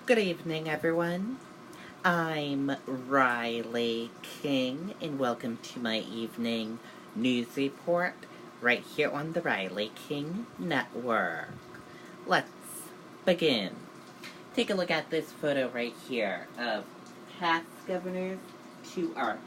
Good evening, everyone. I'm Riley King, and welcome to my evening news report right here on the Riley King Network. Let's begin. Take a look at this photo right here of past governors to our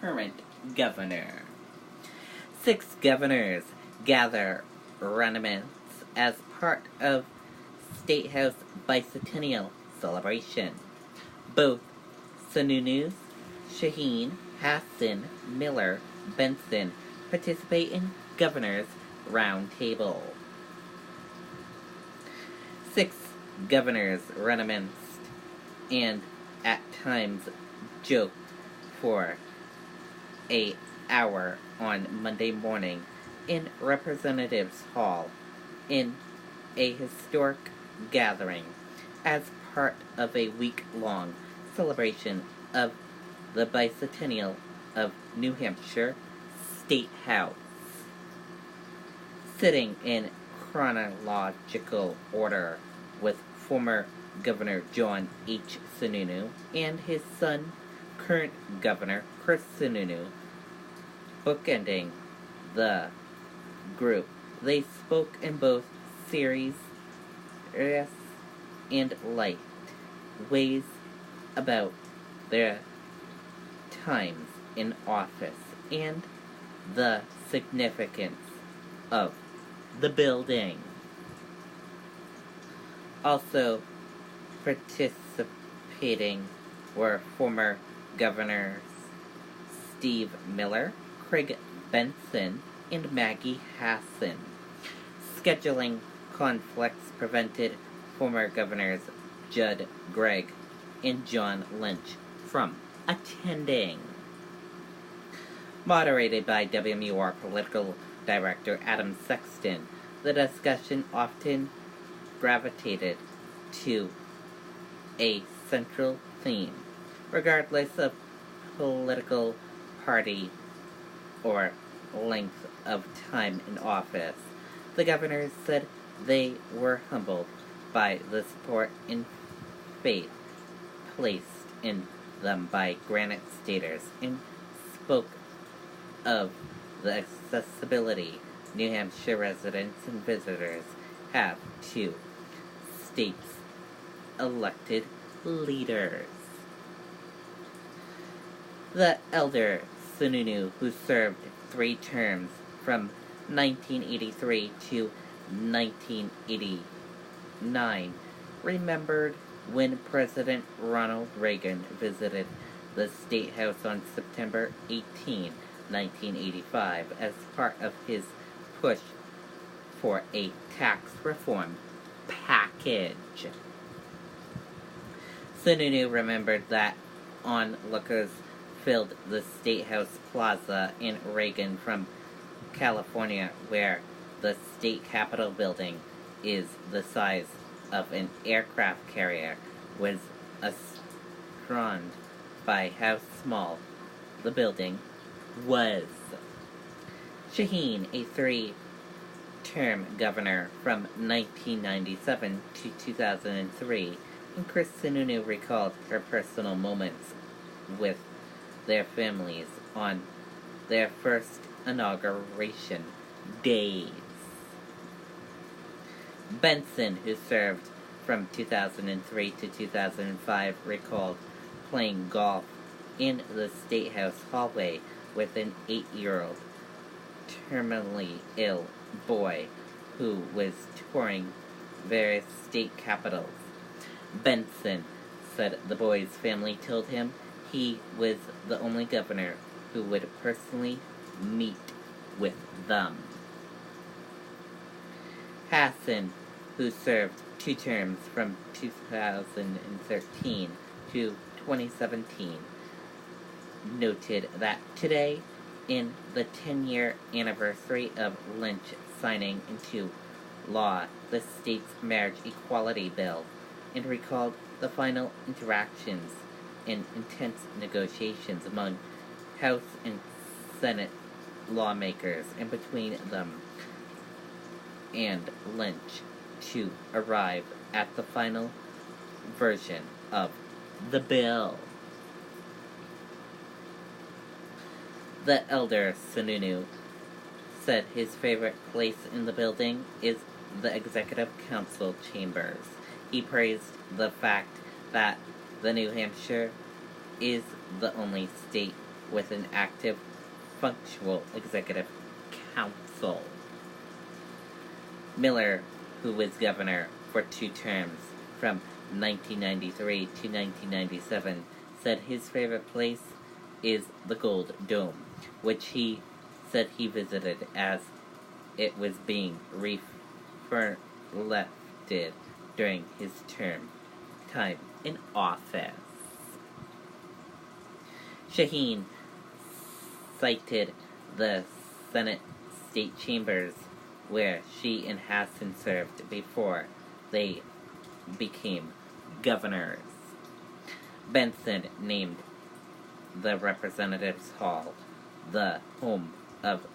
current governor. 6 governors gather reminisce as part of State House bicentennial celebration. Both Sununu, Shaheen, Hassan, Miller, Benson participate in Governor's Roundtable. 6 governors reminisced and at times joked for an hour on Monday morning in Representatives Hall in a historic gathering as part of a week-long celebration of the bicentennial of New Hampshire State House. Sitting in chronological order with former Governor John H. Sununu and his son, current Governor Chris Sununu, bookending the group. They spoke in both serious and light ways about their times in office and the significance of the building. Also participating were former governors Steve Miller, Craig Benson, and Maggie Hassan. Scheduling conflicts prevented former governors Judd Gregg and John Lynch from attending. Moderated by WMUR political director Adam Sexton, the discussion often gravitated to a central theme, regardless of political party or length of time in office. The governors said they were humbled by the support and faith placed in them by Granite Staters and spoke of the accessibility New Hampshire residents and visitors have to state's elected leaders. The elder Sununu, who served 3 terms from 1983 to 1989, remembered when President Ronald Reagan visited the State House on September 18, 1985, as part of his push for a tax reform package. Sununu remembered that onlookers filled the State House Plaza in Reagan from California, where the state capitol building is the size of an aircraft carrier, was astounded by how small the building was. Shaheen, a 3-term governor from 1997 to 2003, and Chris Sununu recalled their personal moments with their families on their first inauguration days. Benson, who served from 2003 to 2005, recalled playing golf in the State House hallway with an 8-year-old terminally ill boy who was touring various state capitals. Benson said the boy's family told him he was the only governor who would personally meet with them. Hassan, who served 2 terms from 2013 to 2017, noted that today, in the 10-year anniversary of Lynch signing into law the state's marriage equality bill, and recalled the final interactions and intense negotiations among House and Senate lawmakers and between them and Lynch to arrive at the final version of the bill. The elder Sununu said his favorite place in the building is the Executive Council chambers. He praised the fact that the New Hampshire is the only state with an active, functional Executive Council. Miller, who was governor for 2 terms from 1993 to 1997, said his favorite place is the Gold Dome, which he said he visited as it was being refurbished during his time in office. Shaheen cited the Senate State Chambers where she and Hassan served before they became governors. Benson named the Representatives Hall the home of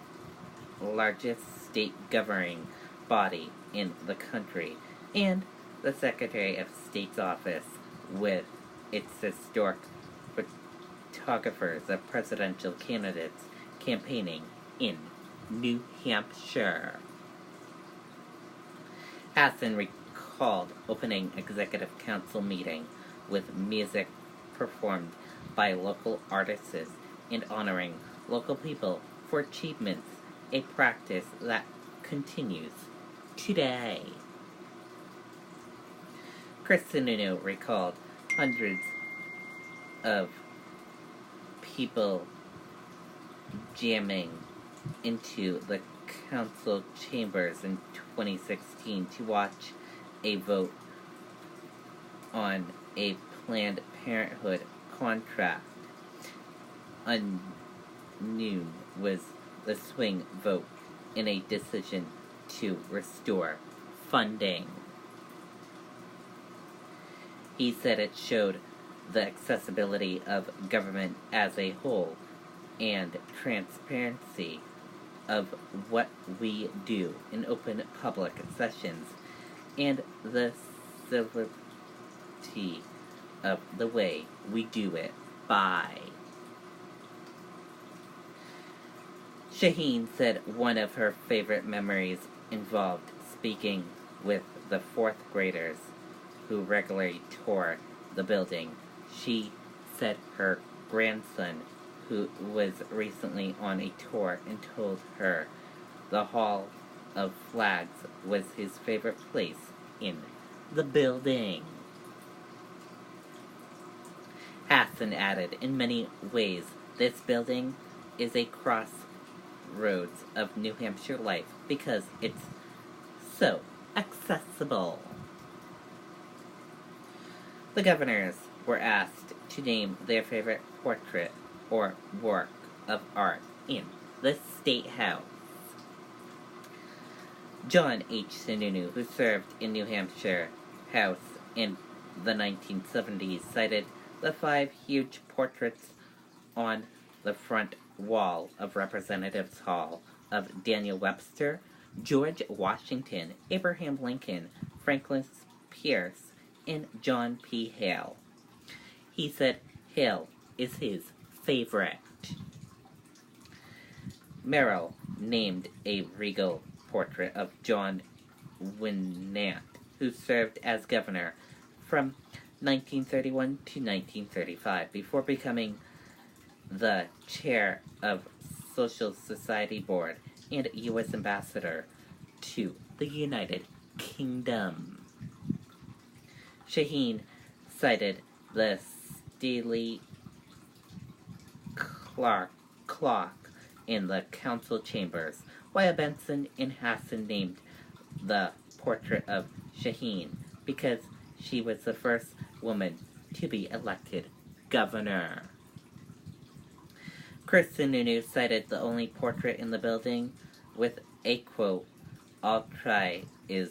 largest state governing body in the country and the Secretary of State's office with its historic photographers of presidential candidates campaigning in New Hampshire. Hassan recalled opening Executive Council meeting with music performed by local artists and honoring local people for achievements, a practice that continues today. Chris Sununu recalled hundreds of people jamming into the council chambers in 2016 to watch a vote on a Planned Parenthood contract. Unknown was the swing vote in a decision to restore funding. He said it showed the accessibility of government as a whole and transparency of what we do in open public sessions and the civility of the way we do it by. Shaheen said one of her favorite memories involved speaking with the 4th graders who regularly tour the building. She said her grandson, who was recently on a tour, and told her the Hall of Flags was his favorite place in the building. Hassan added, in many ways, this building is a crossroads of New Hampshire life because it's so accessible. The governors were asked to name their favorite portrait or work of art in the State House. John H. Sununu, who served in New Hampshire House in the 1970s, cited the 5 huge portraits on the front wall of Representatives Hall of Daniel Webster, George Washington, Abraham Lincoln, Franklin Pierce, and John P. Hale. He said Hale is his favorite. Merrill named a regal portrait of John Winant, who served as governor from 1931 to 1935 before becoming the chair of Social Society Board and U.S. Ambassador to the United Kingdom. Shaheen cited the Steely clock in the council chambers, while Benson and Hassan named the portrait of Shaheen because she was the first woman to be elected governor. Chris Sununu cited the only portrait in the building with a quote, "I'll try" is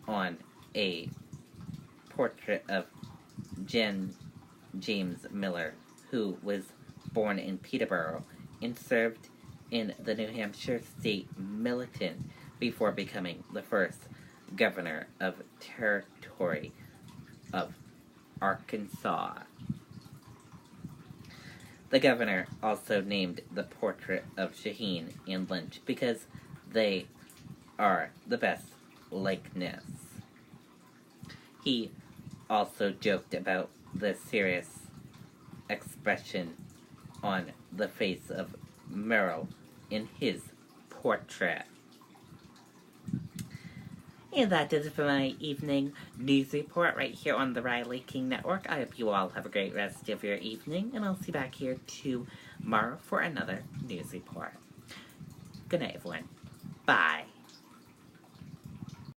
on a portrait of James Miller, who was born in Peterborough and served in the New Hampshire State Militant before becoming the first governor of territory of Arkansas. The governor also named the portrait of Shaheen and Lynch because they are the best likeness. He also joked about the serious expression on the face of Merrill in his portrait. And that does it for my evening news report right here on the Riley King Network. I hope you all have a great rest of your evening, and I'll see you back here tomorrow for another news report. Good night, everyone. Bye.